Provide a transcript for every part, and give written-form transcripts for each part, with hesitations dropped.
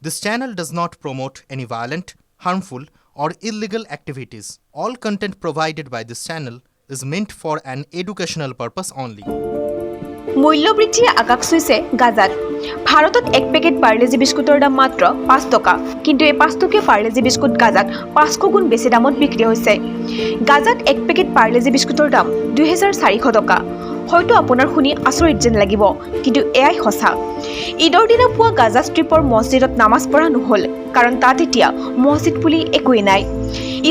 This channel does not promote any violent, harmful, or illegal activities. All content provided by this channel is meant for an educational purpose only. মূল্যবৃদ্ধিয়ে আকাশ চুইছে গাজাত। ভাৰতত এক packet Parle-G বিস্কুটৰ দাম মাত্ৰ ৫ টকা, কিন্তু এই ৫ টকীয়া পাৰ্লেজি বিস্কুট গাজাত ৫০০ গুণ বেছি দামত বিক্ৰী হৈছে। গাজাত এক পেকেট পাৰ্লেজি বিস্কুটৰ দাম ২৪০০ টকা। হয়তো আপোনাৰ শুনি আচৰিত যেন লাগিব, কিন্তু এয়াই সঁচা। ঈদৰ দিনা পুৱা গাজা ষ্ট্ৰীপৰ মছজিদত নামাজ পঢ়া নহ'ল, কাৰণ তাত এতিয়া মছজিদ বুলি একোৱেই নাই।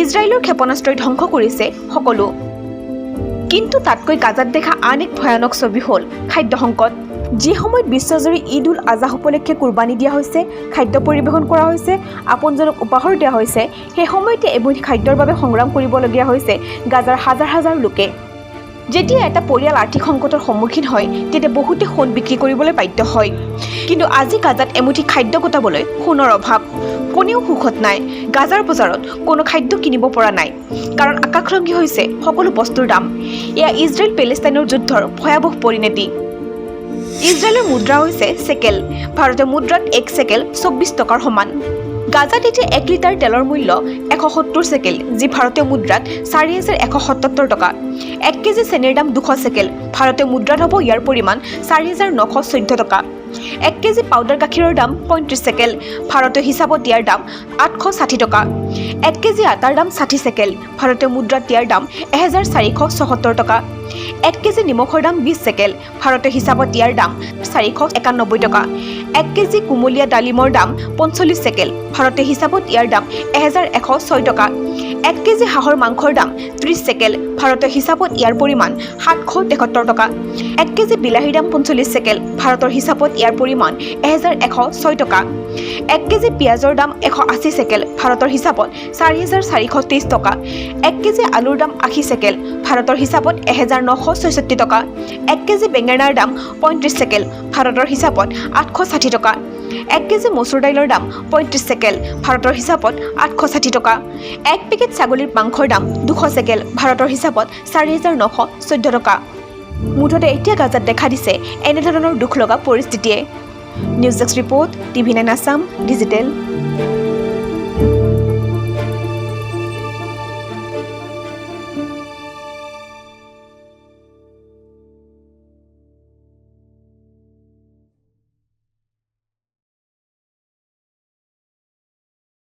ইজৰাইলৰ ক্ষেপণাস্ত্ৰই ধ্বংস কৰিছে সকলো। কিন্তু তাতকৈ গাজাত দেখা আন এক ভয়ানক ছবি হ'ল খাদ্য সংকট। যি সময়ত বিশ্বজুৰি ঈদ উল আজহা উপলক্ষে কুৰবানী দিয়া হৈছে, খাদ্য পৰিৱেশন কৰা হৈছে, আপোনজনক উপহাৰ দিয়া হৈছে, সেই সময়তে এবিধ খাদ্যৰ বাবে সংগ্ৰাম কৰিবলগীয়া হৈছে গাজাৰ হাজাৰ হাজাৰ লোকে। যেতিয়া এটা পৰিয়াল আৰ্থিক সংকটৰ সন্মুখীন হয়, তেতিয়া বহুতে সোণ বিক্ৰী কৰিবলৈ বাধ্য হয়। কিন্তু আজি গাজাত এমুঠি খাদ্য গোটাবলৈ সোণৰ অভাৱ। কোনেও সুখত নাই। গাজাৰ বজাৰত কোনো খাদ্য কিনিব পৰা নাই, কাৰণ আকাশলংঘী হৈছে সকলো বস্তুৰ দাম। এয়া ইজৰাইল পেলেষ্টাইনৰ যুদ্ধৰ ভয়াৱহ পৰিণতি। ইজৰাইলৰ মুদ্ৰা হৈছে চেকেল। ভাৰতীয় মুদ্ৰাত ১ চেকেল ২৪ টকাৰ সমান। গাজাত এতিয়া ১ লিটাৰ তেলৰ মূল্য ১৭০ চেকেল, যি ভাৰতীয় মুদ্ৰাত ৪,১৭৭ টকা। ১ কেজি চেনিৰ দাম ২০০ চেকেল। ভাৰতীয় মুদ্ৰাত হ'ব ইয়াৰ পৰিমাণ ৪,৯১৪ টকা। ১ কেজি পাউডাৰ গাখীৰৰ দাম ৩৫ চেকেল। ভাৰতীয় হিচাপত ইয়াৰ দাম ৮৬০ টকা। ১ কেজি আটাৰ দাম ৬০ চেকেল। ভাৰতীয় মুদ্ৰাত ইয়াৰ দাম ১,৪৭৬ টকা। ১ কেজি নিমখৰ দাম ২০ চেকেল। ভাৰতীয় হিচাপত ইয়াৰ দাম ৪৯১ টকা। ১ কেজি কুমলীয়া ডালিমৰ দাম ৪৫ চেকেল। ভাৰতীয় হিচাপত ইয়াৰ দাম ১,১০৬ টকা। ১ কেজি হাঁহৰ মাংসৰ দাম ৩০ চেকেল। ভাৰতীয় হিচাপত ইয়াৰ পৰিমাণ ৭৭৩ টকা। ১ কেজি বিলাহীৰ দাম ৪৫ চেকেল। ভাৰতৰ হিচাপত ইয়াৰ পৰিমাণ ১,১০৬ টকা। ১ কেজি পিঁয়াজৰ দাম ১৮০ চেকেল। ভাৰতৰ হিচাপত ৪,৪৩০ টকা। ১ কেজি আলুৰ দাম ৮০ চেকেল। ভাৰতৰ হিচাপত ১,৯৬৬ টকা। ১ কেজি বেঙেনাৰ দাম ৩৫ চেকেল। ভাৰতৰ হিচাপত ৮৬০ টকা। ১ কেজি মচুৰ দাইলৰ দাম ৩৫ চেকেল। ভাৰতৰ হিচাপত ৮৬০ টকা। ১ পেকেট ছাগলীৰ মাংসৰ দাম ২০০ চেকেল। ভাৰতৰ হিচাপত ৪,৯১৪ টকা। মুঠতে এতিয়া গাজাত দেখা দিছে এনেধৰণৰ দুখ লগা পৰিস্থিতিয়ে। News desk report, TV9 Assam digital.